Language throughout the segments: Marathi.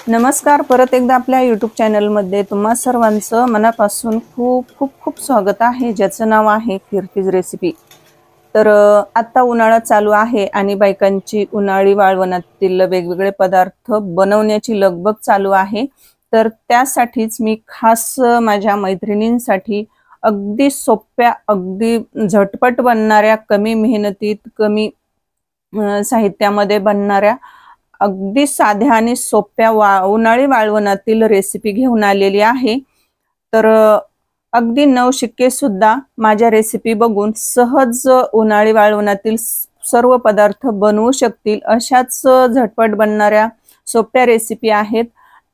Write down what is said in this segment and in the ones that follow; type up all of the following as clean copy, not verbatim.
नमस्कार. परत एकदा आपल्या यूट्यूब चॅनलमध्ये तुम्हा सर्वांचं मनापासून खूप खूप खूप स्वागत आहे, ज्याचं नाव आहे कीर्तीज रेसिपी. तर आता उन्हाळा चालू आहे आणि बायकांची उन्हाळी वाळवणातील वेगवेगळे पदार्थ बनवण्याची लगबग चालू आहे. तर त्यासाठीच मी खास माझ्या मैत्रिणींसाठी अगदी सोप्या, अगदी झटपट बनणाऱ्या, कमी मेहनतीत, कमी साहित्यामध्ये बनणाऱ्या अगदी साध्या आणि सोप्या उन्हाळी वाळवणातील रेसिपी घेऊन आलेली आहे. तर अगदी नवशिक्के सुद्धा माझ्या रेसिपी बघून सहज उन्हाळी वाळवणातील सर्व पदार्थ बनवू शकतील अशाच झटपट बनणाऱ्या सोप्या रेसिपी आहेत.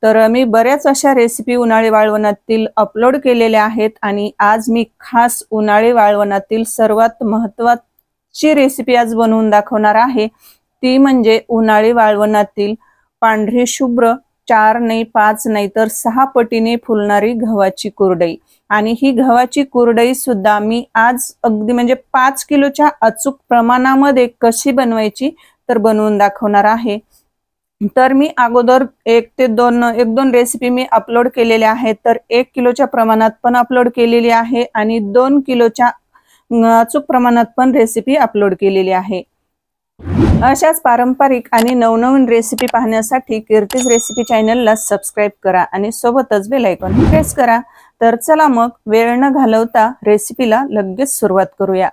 तर मी बऱ्याच अशा रेसिपी उन्हाळी वाळवणातील अपलोड केलेल्या आहेत आणि आज मी खास उन्हाळी वाळवणातील सर्वात महत्त्वाची रेसिपी आज बनवून दाखवणार आहे. ती म्हणजे उन्हाळी वाळवणातील पांढरी शुभ्र 4 नाही 5 नाही तर 6 पटीने फुलणारी गव्हाची कुरडई. आणि ही गव्हाची कुरडई सुद्धा मी आज अगदी म्हणजे 5 किलोच्या अचूक प्रमाणामध्ये कशी बनवायची तर बनवून दाखवणार आहे. तर मी अगोदर एक दोन रेसिपी मी अपलोड केलेल्या आहेत. तर 1 किलोच्या प्रमाणात पण अपलोड केलेली आहे आणि 2 किलोच्या अचूक प्रमाणात पण रेसिपी अपलोड केलेली आहे. अशाच पारंपरिक आणि नवनवीन रेसिपी पाहण्यासाठी कीर्तीज रेसिपी चॅनलला सबस्क्राइब करा आणि सोबतच बेल आयकॉन प्रेस करा. तर चला मग वेळ न घालवता रेसिपीला लगेच सुरुवात करूया.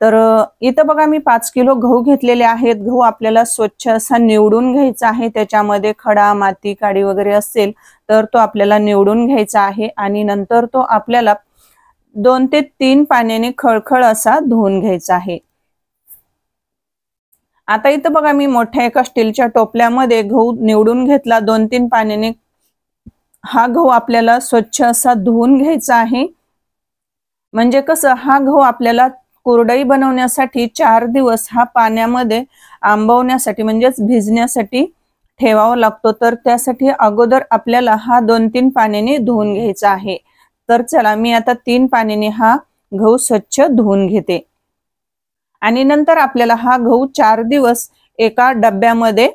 तर इथं बघा मी 5 किलो गहू घेतलेले आहेत. गहू आपल्याला स्वच्छ असा निवडून घ्यायचा आहे. त्याच्यामध्ये खडा, माती, काडी वगैरे असेल तर तो आपल्याला निवडून घ्यायचा आहे आणि नंतर तो आपल्याला 2 ते 3 पाण्याने खळखळ असा धुवून घ्यायचा आहे. आता इथं बघा मी मोठ्या एका स्टीलच्या टोपल्यामध्ये गहू निवडून घेतला 2-3 पाण्याने. हा गहू आपल्याला स्वच्छ असा धुवून घ्यायचा आहे. म्हणजे कसं हा गहू आपल्याला कुरडई बनवण्यासाठी 4 दिवस हा पाण्यामध्ये आंबवण्यासाठी म्हणजेच भिजण्यासाठी ठेवावा लागतो. तर त्यासाठी अगोदर आपल्याला हा 2-3 पाण्याने धुवून घ्यायचा आहे. तर चला मी आता 3 पाण्याने हा गहू स्वच्छ धुवून घेते आणि नंतर आपल्याला हा गहू 4 दिवस एका डब्यामध्ये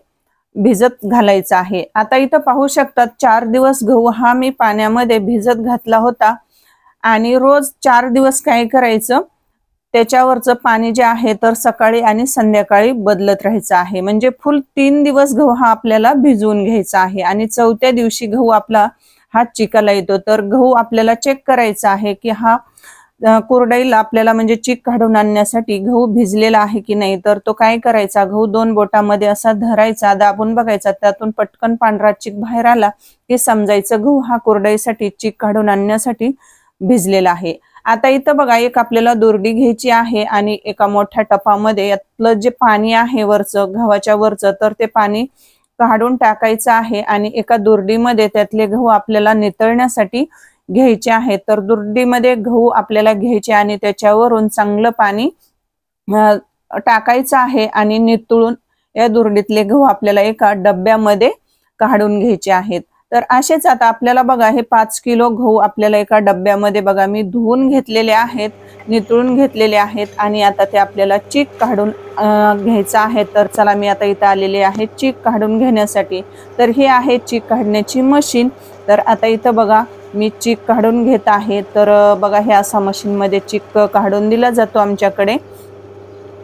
भिजत घालायचा आहे. आता इथं पाहू शकतात 4 दिवस गहू हा मी पाण्यामध्ये भिजत घातला होता आणि रोज 4 दिवस काय करायचं त्याच्यावरचं पाणी जे आहे तर सकाळी आणि संध्याकाळी बदलत राहायचं आहे. म्हणजे फुल 3 दिवस गहू हा आपल्याला भिजवून घ्यायचा आहे आणि 4थ्या दिवशी गहू आपला हा चिकाला येतो. तर गहू आपल्याला चेक करायचा आहे की हा कुरडईला आपल्याला म्हणजे चीक काढून आणण्यासाठी गहू भिजलेला आहे की नाही. तर तो काय करायचा गहू 2 बोटामध्ये असा धरायचा, दाबून बघायचा, त्यातून पटकन पांढरा चीक बाहेर आला की समजायचं गहू हा कुरडईसाठी चीक काढून आणण्यासाठी भिजलेला आहे. आता इथं बघा एक आपल्याला दुर्डी घ्यायची आहे आणि एका मोठ्या टपामध्ये यातलं जे पाणी आहे वरचं गव्हाच्या वरचं तर ते पाणी काढून टाकायचं आहे आणि एका दुर्डीमध्ये त्यातले गहू आपल्याला नितळण्यासाठी घ्यायचे आहे. तर दुर्डीमध्ये गहू आपल्याला घ्यायचे आणि त्याच्यावरून चांगलं पाणी टाकायचं आहे आणि नितळून या दुर्डीतले गहू आपल्याला एका डब्यामध्ये काढून घ्यायचे आहेत. तर असेच आता आपल्याला बघा हे 5 किलो गहू आपल्याला एका डब्यामध्ये बघा मी धुवून घेतलेले आहेत, नितळून घेतलेले आहेत आणि आता ते आपल्याला चीक काढून घ्यायचं आहे. तर चला मी आता इथं आलेले आहे चीक काढून घेण्यासाठी. तर हे आहे चीक काढण्याची मशीन. तर आता इथं बघा मी चीक काढून घेत आहे. तर बघा हे असा मशीनमध्ये चीक काढून दिला जातो आमच्याकडे.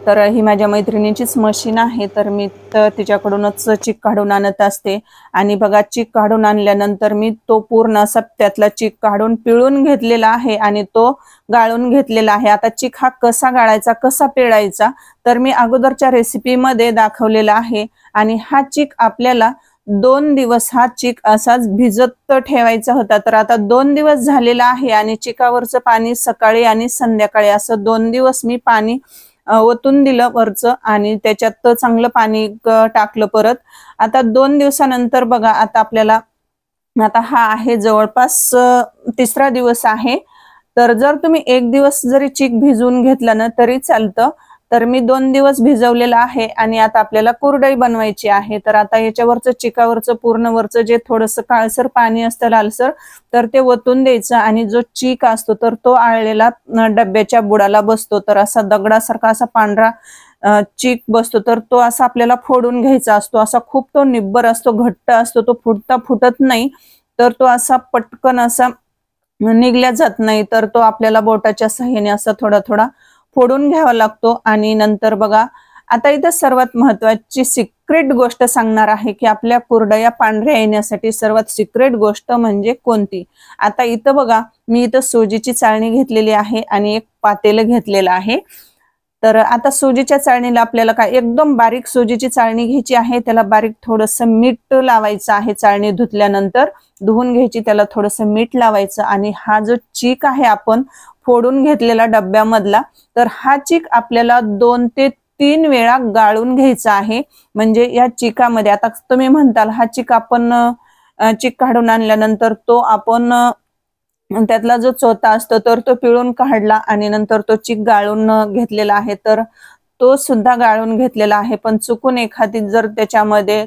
तर ही माझ्या मैत्रिणीचीच मशीन आहे. तर मी तिच्याकडूनच चीक काढून आणत असते आणि बघा चीक काढून आणल्यानंतर मी तो पूर्ण असा त्यातला चीक काढून पिळून घेतलेला आहे आणि तो गाळून घेतलेला आहे. आता चीक हा कसा गाळायचा, कसा पिळायचा तर मी अगोदरच्या रेसिपीमध्ये दाखवलेला आहे. आणि हा चीक आपल्याला 2 दिवस हा चीक असाच भिजत ठेवायचा होता. तर आता 2 दिवस झालेला आहे आणि चिकावरचं पाणी सकाळी आणि संध्याकाळी असं 2 दिवस मी पाणी ओतून दिलं वरचं आणि त्याच्यात चांगलं पाणी टाकलं परत. आता 2 दिवसानंतर बघा आता आपल्याला आता हा आहे जवळपास 3रा दिवस आहे. तर जर तुम्ही 1 दिवस जरी चीक भिजवून घेतला ना तरी चालतं. तर मी 2 दिवस भिजवलेला आहे आणि आता आपल्याला कुरडई बनवायची आहे. तर आता याच्यावरचं चिकावरचं पूर्ण वरचं जे थोडंसं काळसर पाणी असतं लालसर तर ते ओतून द्यायचं आणि जो चीक असतो तर तो आळलेला डब्याच्या बुडाला बसतो. तर असा दगडासारखा असा पांढरा चीक बसतो तर तो असा आपल्याला फोडून घ्यायचा असतो। असा खूप तो निब्बर असतो, घट्ट असतो, तो फुटत नाही, तर तो असा पटकन असा निघल्या जात नाही, तर तो आपल्याला बोटाच्या सहाय्याने असा थोडा थोडा फोडून घ्यावा लागतो। आणि नंतर बघा, आता इथं सर्वात महत्वाची सिक्रेट गोष्ट सांगणार आहे की आपल्या कुरडया पांढऱ्या येण्यासाठी सर्वात सिक्रेट गोष्ट म्हणजे कोणती। आता इथं बघा, मी इथं सोजीची चाळणी घेतलेली आहे आणि एक पातेलं घेतलेलं आहे। तर आता सोजीच्या चाळणीला आपल्याला काय एकदम बारीक सोजीची चाळणी घ्यायची आहे, त्याला बारीक थोडंसं मीठ लावायचं आहे। चाळणी धुतल्यानंतर धुवून घ्यायची, त्याला थोडंसं मीठ लावायचं आणि हा जो चीक आहे आपण फोडून घेतलेला डब्यामधला, तर हा चीक आपल्याला 2 ते 3 वेळा गाळून घ्यायचा आहे। म्हणजे या चिकामध्ये आता तुम्ही म्हणताल हा चीक आपण चीक काढून आणल्यानंतर तो आपण त्यातला जो चोथा असतो तर तो पिळून काढला आणि नंतर तो चीक गाळून घेतलेला आहे, तर तो सुद्धा गाळून घेतलेला आहे। पण चुकून एखादी जर त्याच्यामध्ये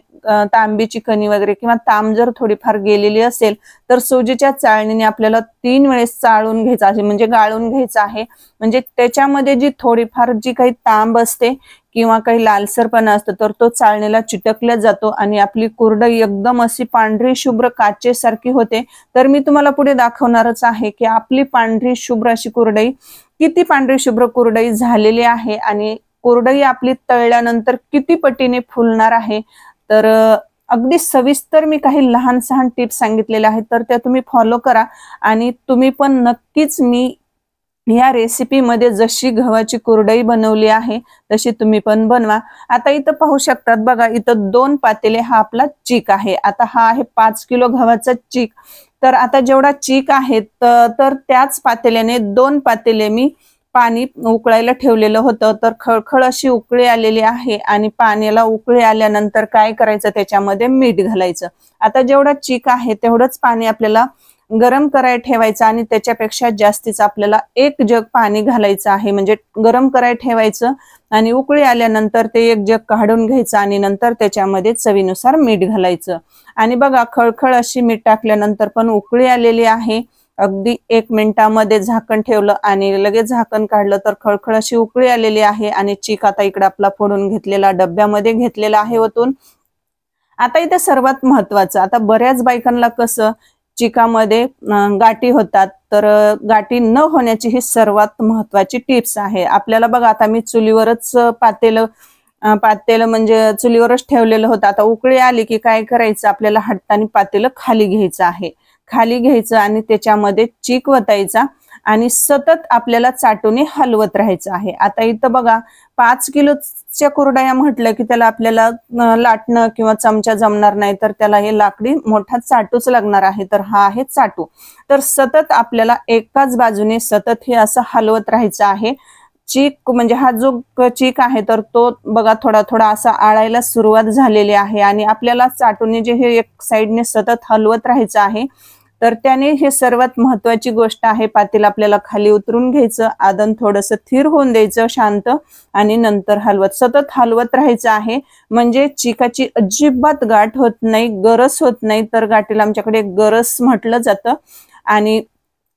तांबीची कणी वगैरे किंवा तांब जर थोडीफार गेलेली असेल, तर सोजीच्या चाळणीने आपल्याला 3 वेळेस चाळून घ्यायचा आहे, म्हणजे गाळून घ्यायचा आहे। म्हणजे त्याच्यामध्ये जी थोडीफार जी काही तांब असते किंवा काही लालसरपणा असतो तर तो चाळणीला चिटकला जातो आणि आपली कुरडई एकदम अशी पांढरी शुभ्र काचेसारखी होते। तर मी तुम्हाला पुढे दाखवणारच आहे की आपली पांढरी शुभ्र अशी कुरडई किती पांढरी शुभ्र कुरडई झालेली आहे आणि कुरडई आपली तळल्यानंतर किती पटीने फुलणार आहे। तर अगदी सविस्तर मी काही लहान सहान टिप्स सांगितलेल्या आहेत, तर त्या तुम्ही फॉलो करा आणि तुम्ही पण नक्कीच मी या रेसिपी मध्ये जशी गव्हाची कुरडई बनवली आहे तशी तुम्ही पण बनवा। आता इथं पाहू शकतात बघा, इथं 2 पातेले हा आपला चीक आहे। आता हा आहे 5 किलो गव्हाचा चीक, तर आता जेवढा चीक आहे तर त्याच पातेल्याने 2 पातेले मी पाणी उकळायला ठेवलेलं होतं। तर खळखळ अशी उकळी आलेली आहे आणि पाण्याला उकळी आल्यानंतर काय करायचं, त्याच्यामध्ये मीठ घालायचं। आता जेवढा चीक आहे तेवढंच पाणी आपल्याला गरम करायला ठेवायचं आणि त्याच्यापेक्षा जास्तीच आपल्याला 1 जग पाणी घालायचं आहे, म्हणजे गरम करायला ठेवायचं आणि उकळी आल्यानंतर ते 1 जग काढून घ्यायचं आणि नंतर त्याच्यामध्ये चवीनुसार मीठ घालायचं। आणि बघा, खळखळ अशी मीठ टाकल्यानंतर पण उकळी आलेली आहे। अगदी 1 मिनिटामध्ये झाकण ठेवलं आणि लगेच झाकण काढलं तर खळखळ अशी उकळी आलेली आहे आणि चीक आता इकडे आपला फोडून घेतलेला डब्यामध्ये घेतलेला आहे ओतून। आता इथे सर्वात महत्वाचं, आता बऱ्याच बायकांना कसं चिकामध्ये गाठी होतात, तर गाठी न होण्याची ही सर्वात महत्वाची टिप्स आहे आपल्याला। बघा, आता मी चुलीवरच पातेलं म्हणजे चुलीवरच ठेवलेलं होतं। आता उकळी आली की काय करायचं, आपल्याला हाताने पातेलं खाली घ्यायचं आहे, खाली घ्यायचं आणि त्याच्यामध्ये चीक वतायचा आणि सतत आपल्याला चाटूने हलवत राहायचं आहे। आता इथं बघा, 5 किलोच्या कुरडया म्हटलं की त्याला आपल्याला लाटणं किंवा चमचा जमणार नाही, तर त्याला हे लाकडी मोठा चाटूच लागणार आहे। तर हा आहे चाटू। तर सतत आपल्याला एकाच बाजूने सतत हे असं हलवत राहायचं आहे। चीक म्हणजे हा जो चीक आहे तर तो बघा थोडा थोडा असा आळायला सुरुवात झालेली आहे आणि आपल्याला चाटूने जे हे एक साइडने सतत हलवत राहायचं आहे। तर त्याने हे सर्वात महत्वाची गोष्ट आहे, पातेलं आपल्याला खाली उतरून घ्यायचं, आदन थोडंसं थीर होऊन द्यायचं शांत आणि नंतर सतत हलवत राहायचं आहे। म्हणजे चिकाची अजिबात गाठ होत नाही, गरस होत नाही, तर गाठीला आमच्याकडे गरस म्हटलं जातं। आणि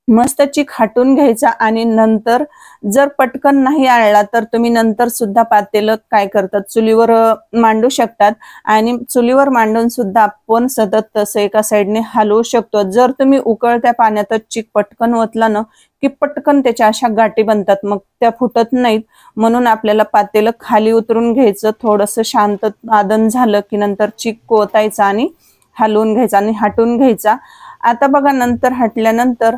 मस्त चीक हटून घ्यायचा आणि नंतर जर पटकन नाही आळला तर तुम्ही नंतर सुद्धा पातेलं काय करतात, चुलीवर मांडू शकतात आणि चुलीवर मांडून सुद्धा आपण सतत तसं एका साइडने हलवू शकतो। जर तुम्ही उकळत्या पाण्यातच चीक पटकन ओतला ना की पटकन त्याच्या अशा गाठी बनतात, मग त्या फुटत नाहीत। म्हणून आपल्याला पातेलं खाली उतरून घ्यायचं, थोडंसं शांत आदन झालं की नंतर चीक ओतायचा आणि हलवून घ्यायचा आणि हटून घ्यायचा। आता बघा, नंतर हटल्यानंतर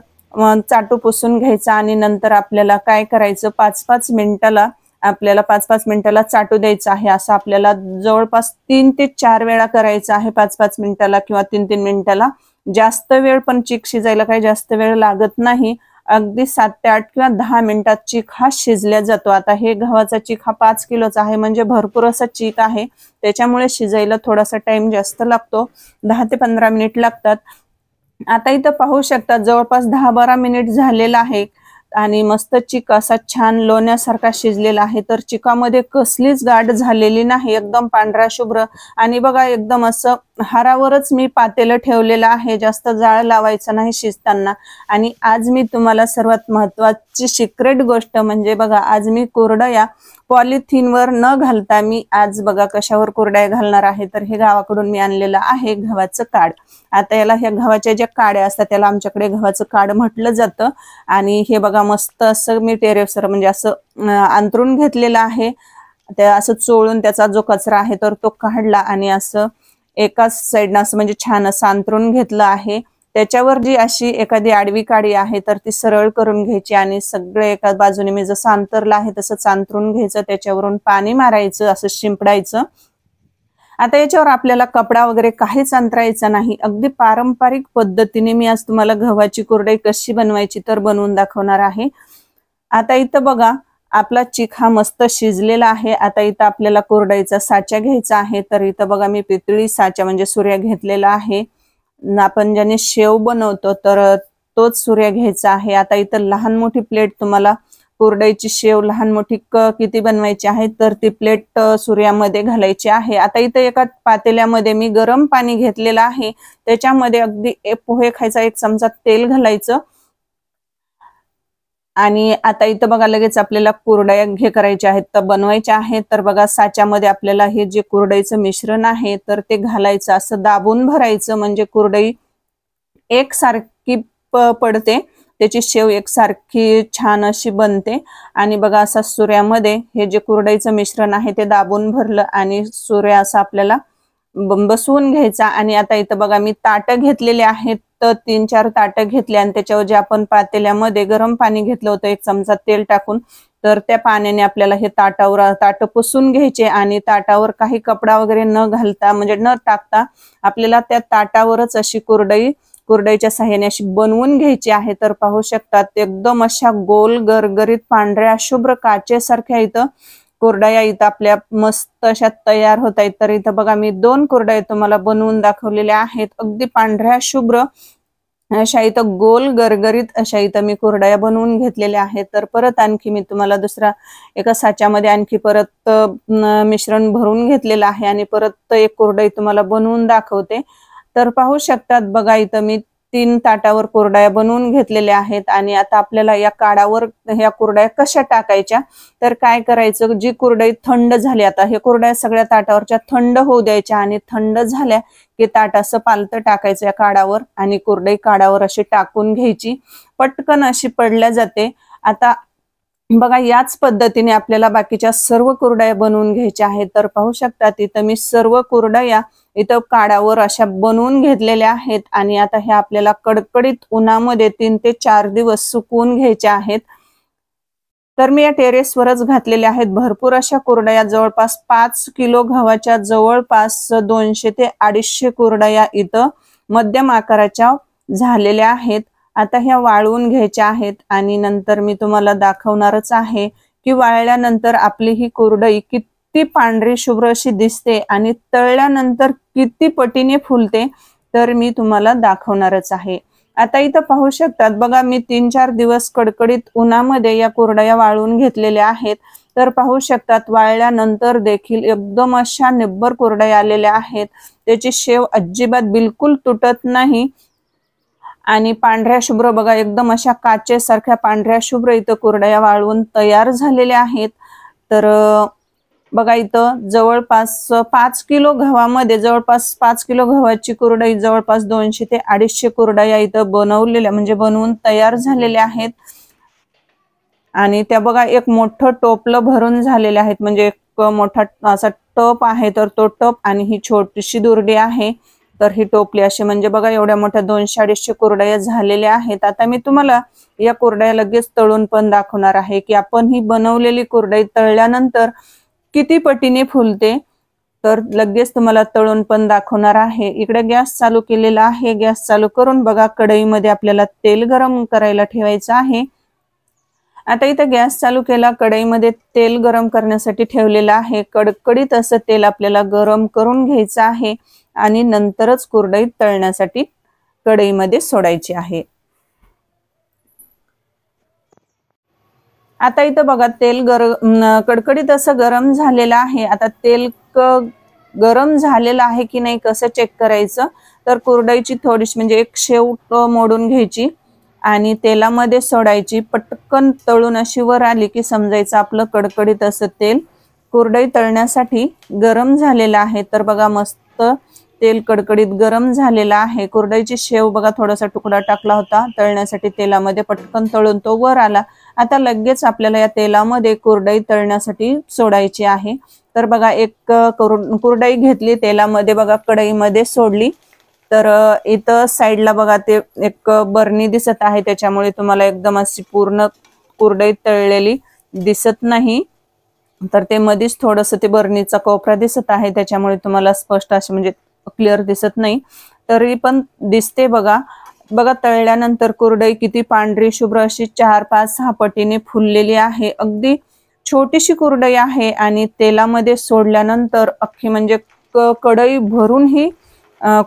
चाटू पुसून घ्यायचा आणि नंतर आपल्याला काय करायचं, 5-5 मिनिटाला आपल्याला 5-5 मिनिटाला चाटू द्यायचं आहे। असं आपल्याला जवळपास 3 ते 4 वेळा करायचं आहे, 5-5 मिनिटाला किंवा 3-3 मिनिटाला। जास्त वेळ पण चीक शिजायला काही जास्त वेळ लागत नाही, अगदी 7 ते 8 किंवा 10 मिनिटात चीक हा शिजल्या जातो। आता हे गव्हाचा चीक हा 5 किलोचा आहे, म्हणजे भरपूर असा चीक आहे, त्याच्यामुळे शिजायला थोडासा टाइम जास्त लागतो, 10 ते 15 मिनिट लागतात। आता इथं पाहू शकता जवळपास 10-12 मिनिट झालेला आहे। आणि मस्त चिक असा छान लोण्यासारखा शिजलेला आहे। तर चिकामध्ये कसलीच गाठ झालेली नाही, एकदम पांढरा शुभ्र। आणि बघा एकदम असं हारावरच मी पातेलं ठेवलेलं आहे, जास्त जाळ लावायचं नाही शिजताना। आणि आज मी तुम्हाला सर्वात महत्त्वाची सिक्रेट गोष्ट म्हणजे बघा, आज मी कुरडया पॉलिथिनवर न घालता मी आज बघा कशावर कुरडया घालणार आहे। तर हे गावाकडून मी आणलेलं आहे गव्हाचं काड। आता याला ह्या गव्हाच्या ज्या काड्या असतात त्याला आमच्याकडे गव्हाचं काड म्हटलं जातं। आणि हे बघा मस्त असं मी टेरेसवर म्हणजे असं अंतरून घेतलेलं आहे। ते असं चोळून त्याचा जो कचरा आहे तर तो काढला आणि असं एकाच साइडनं असं म्हणजे छान असं अंतरून घेतलं आहे। त्याच्यावर जी अशी एखादी आडवी काडी आहे तर ती सरळ करून घ्यायची आणि सगळे एका बाजूने मी जसं अंतरलं आहे तसंच अंतरून घ्यायचं, त्याच्यावरून पाणी मारायचं, असं शिंपडायचं। आता याच्यावर आपल्याला कपडा वगैरे काहीच अंतरायचा नाही, अगदी पारंपरिक पद्धतीने मी आज तुम्हाला गव्हाची कुरडई कशी बनवायची तर बनवून दाखवणार आहे। आता इथं बघा आपला चिक हा मस्त शिजलेला आहे। आता इथं आपल्याला कुरडईचा साचा घ्यायचा आहे। तर इथं बघा मी पितळी साचा म्हणजे सुऱ्या घेतलेला आहे। आपण ज्याने शेव बनवतो तर तोच सुऱ्या घ्यायचा आहे। आता इथं लहान मोठी प्लेट, तुम्हाला कुरडईची शेव लहान मोठी किती बनवायची आहे तर ती प्लेट सुऱ्यामध्ये घालायची आहे। आता इथं एका पातेल्यामध्ये मी गरम पाणी घेतलेलं आहे, त्याच्यामध्ये अगदी पोहे खायचा 1 चमचा तेल घालायचं। आणि आता इथं बघा लगेच आपल्याला कुरडया करायच्या आहेत तर बनवायच्या आहेत। तर बघा साच्यामध्ये आपल्याला हे जे कुरडईचं मिश्रण आहे तर ते घालायचं, असं दाबून भरायचं म्हणजे कुरडई एकसारखी पडते, त्याची शेव एकसारखी छान अशी बनते। आणि बघा असा सुऱ्यामध्ये हे जे कुरडईचं मिश्रण आहे ते दाबून भरलं आणि सुऱ्या असा आपल्याला बसवून घ्यायचा। आणि आता इथं बघा मी ताटं घेतलेले आहेत, तर 3-4 ताटं घेतले आणि त्याच्यावर जे आपण पातेल्यामध्ये गरम पाणी घेतलं होतं 1 चमचा तेल टाकून, तर त्या पाण्याने आपल्याला हे ताटं पुसून घ्यायचे। आणि ताटावर काही कपडा वगैरे न घालता म्हणजे न टाकता आपल्याला त्या ताटावरच अशी कुरडईच्या साहाय्याने अशी बनवून घ्यायची आहे। तर पाहू शकतात एकदम अशा गोल गरगरीत पांढऱ्या शुभ्र काचेसारख्या इथं कुरडया इथं आपल्या मस्त अशा तयार होत आहेत। तर इथं बघा मी 2 कुरडया तुम्हाला बनवून दाखवलेल्या आहेत, अगदी पांढऱ्या शुभ्र अशा इथं गोल गरगरीत अशा इथं मी कुरडया बनवून घेतलेल्या आहेत। तर परत आणखी मी तुम्हाला दुसरा एका साच्यामध्ये आणखी परत मिश्रण भरून घेतलेलं आहे आणि परत एक कुरडई तुम्हाला बनवून दाखवते। तर पाहू शकतात बघा इथं मी 3 ताटावर कुरडया बनवून घेतलेल्या आहेत। आणि आता आपल्याला या काडावर ह्या कुरडया कशा टाकायच्या, तर काय करायचं, जी कुरडई थंड झाली, आता हे कुरडया सगळ्या ताटावरच्या थंड होऊ द्यायच्या आणि थंड झाल्या की ताट असं पालतं टाकायचं या काडावर आणि कुरडई काडावर अशी टाकून घ्यायची, पटकन अशी पडल्या जाते। आता बघा याच पद्धतीने आपल्याला बाकीच्या सर्व कुरडया बनवून घ्यायच्या आहेत। तर पाहू शकतात इथं मी सर्व कुरडया इथं काडावर अशा बनवून घेतलेल्या आहेत। आणि आता ह्या आपल्याला कडकडीत उन्हामध्ये 3 ते 4 दिवस सुकवून घ्यायच्या आहेत। तर मी या टेरेसवरच घातलेल्या आहेत भरपूर अशा कुरडया, जवळपास 5 किलो गव्हाच्या जवळपास 200 ते 250 कुरडया इथं मध्यम आकाराच्या झालेल्या आहेत। आता ह्या वाळवून घ्यायच्या आहेत आणि नंतर मी तुम्हाला दाखवणारच आहे की वाळल्यानंतर आपली ही कुरडई किती पांढरी शुभ्र अशी दिसते आणि तळल्यानंतर किती पटीने फुलते, तर मी तुम्हाला दाखवणारच आहे। आता इथं पाहू शकतात बघा मी 3-4 दिवस कडकडीत उन्हामध्ये या कुरडया वाळवून घेतलेल्या आहेत। तर पाहू शकतात वाळल्यानंतर देखील एकदम अशा निब्बर कुरडया आलेल्या आहेत, त्याची शेव अजिबात बिलकुल तुटत नाही आणि पांढऱ्या शुभ्र बघा एकदम अशा काचेसारख्या पांढऱ्या शुभ्र इथं कुरडया वाळवून तयार झालेल्या आहेत। तर बघा इथं जवळपास 5 किलो गव्हामध्ये जवळपास 5 किलो गव्हाची कुरडई जवळपास 200 ते 250 कुरडया इथं बनवलेल्या म्हणजे बनवून तयार झालेल्या आहेत। आणि त्या बघा एक मोठं टोपलं भरून झालेले आहेत, म्हणजे एक मोठा असा टप आहे, तर तो टप आणि ही छोटीशी दुर्डी आहे, तर ही टोपली अशी म्हणजे बघा एवढ्या मोठ्या 200-250 कुरडया झालेल्या आहेत। आता मी तुम्हाला या कुरडया लगेच तळून पण दाखवणार आहे की आपण ही बनवलेली कुरडई तळल्यानंतर किती पटीने फुलते, तर लगेच तुम्हाला तळून पण दाखवणार आहे। इकडे गॅस चालू केलेला आहे, गॅस चालू करून बघा कढईमध्ये आपल्याला तेल गरम करायला ठेवायचं आहे। आता इथं गॅस चालू केला, कढईमध्ये तेल गरम करण्यासाठी ठेवलेलं आहे। कडकडीत असं तेल आपल्याला गरम करून घ्यायचं आहे आणि नंतरच कुरडई तळण्यासाठी कढईमध्ये सोडायची आहे। आता इथं बघा तेल कडकडीत असं गरम झालेलं आहे। आता तेल गरम झालेलं आहे की नाही कसं चेक करायचं, तर कुरडईची थोडीशी म्हणजे एक शेव मोडून घ्यायची आणि तेलामध्ये सोडायची, पटकन तळून अशी वर आली की समजायचं आपलं कडकडीत असं तेल कुरडई तळण्यासाठी गरम झालेलं आहे। तर बघा मस्त तेल कडकडीत गरम झालेला आहे। कुरडईची शेव बघा थोडासा तुकडा टाकला होता तळण्यासाठी तेलामध्ये, पटकन तळून तो वर आला। आता लगेच आपल्याला या तेलामध्ये कुरडई तळण्यासाठी सोडायची आहे। तर बघा एक कुरडई घेतली तेलामध्ये, बघा कढईमध्ये सोडली। तर इथं साईडला बघा ते एक बरणी दिसत आहे, त्याच्यामुळे तुम्हाला एकदम अशी पूर्ण कुरडई तळलेली दिसत नाही। तर ते मध्येच थोडंसं ते बरणीचा कोपरा दिसत आहे, त्याच्यामुळे तुम्हाला स्पष्ट असे म्हणजे क्लिअर दिसत नाही, तरी पण दिसते बघा। बघा तळल्यानंतर कुरडई किती पांढरी शुभ्र अशी 4-5-6 पटीने फुललेली आहे। अगदी छोटीशी कुरडई आहे आणि तेलामध्ये सोडल्यानंतर अख्खी म्हणजे कढई भरून ही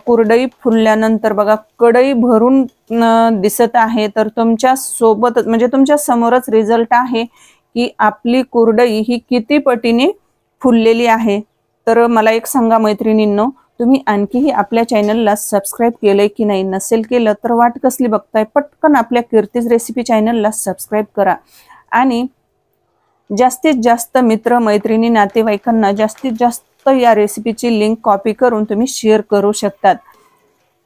कुरडई फुलल्यानंतर बघा कढई भरून दिसत आहे। तर तुमच्या सोबत म्हणजे तुमच्या समोरच रिझल्ट आहे की आपली कुरडई ही किती पटीने फुललेली आहे। तर मला एक सांगा मैत्रिणींनो, तुम्ही आणखीही आपल्या चॅनलला सबस्क्राईब केलंय की नाही? नसेल केलं तर वाट कसली बघताय, पटकन आपल्या कीर्तीज रेसिपी चॅनलला सबस्क्राईब करा आणि जास्तीत जास्त मित्र मैत्रिणी नातेवाईकांना जास्तीत जास्त या रेसिपीची लिंक कॉपी करून तुम्ही शेअर करू शकतात।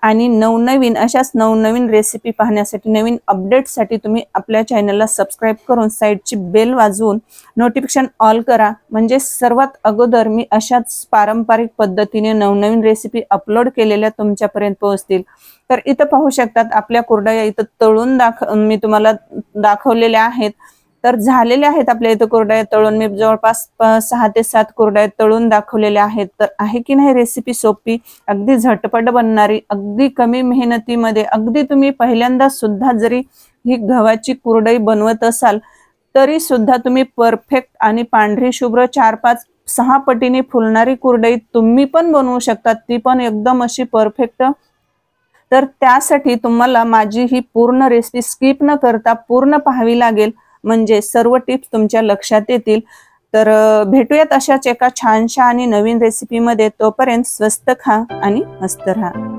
आणि नवनवीन अशाच नवनवीन रेसिपी पाहण्यासाठी, नवीन अपडेटसाठी तुम्ही आपल्या चॅनलला सबस्क्राईब करून साईडची बेल वाजवून नोटिफिकेशन ऑल करा, म्हणजे सर्वात अगोदर मी अशाच पारंपरिक पद्धतीने नवनवीन रेसिपी अपलोड केलेल्या तुमच्यापर्यंत पोहोचतील। तर इथं पाहू शकतात आपल्या कुरडया इथं तळून मी तुम्हाला दाखवलेल्या आहेत। तर झालेल्या आहेत आपल्या इथं कुरडया तळून, मी जवळपास 6 ते 7 कुरडया तळून दाखवलेल्या आहेत। तर आहे की नाही रेसिपी सोपी, अगदी झटपट बनणारी, अगदी कमी मेहनतीमध्ये, अगदी तुम्ही पहिल्यांदा सुद्धा जरी ही गव्हाची कुरडई बनवत असाल तरी सुद्धा तुम्ही परफेक्ट आणि पांढरी शुभ्र 4-5-6 पटीने फुलणारी कुरडई तुम्ही पण बनवू शकता, ती पण एकदम अशी परफेक्ट। तर त्यासाठी तुम्हाला माझी ही पूर्ण रेसिपी स्किप न करता पूर्ण पाहावी लागेल, म्हणजे सर्व टिप्स तुमच्या लक्षात येतील। तर भेटूयात अशाच एका छानशा आणि नवीन रेसिपीमध्ये। तोपर्यंत स्वस्त खा आणि मस्त राहा।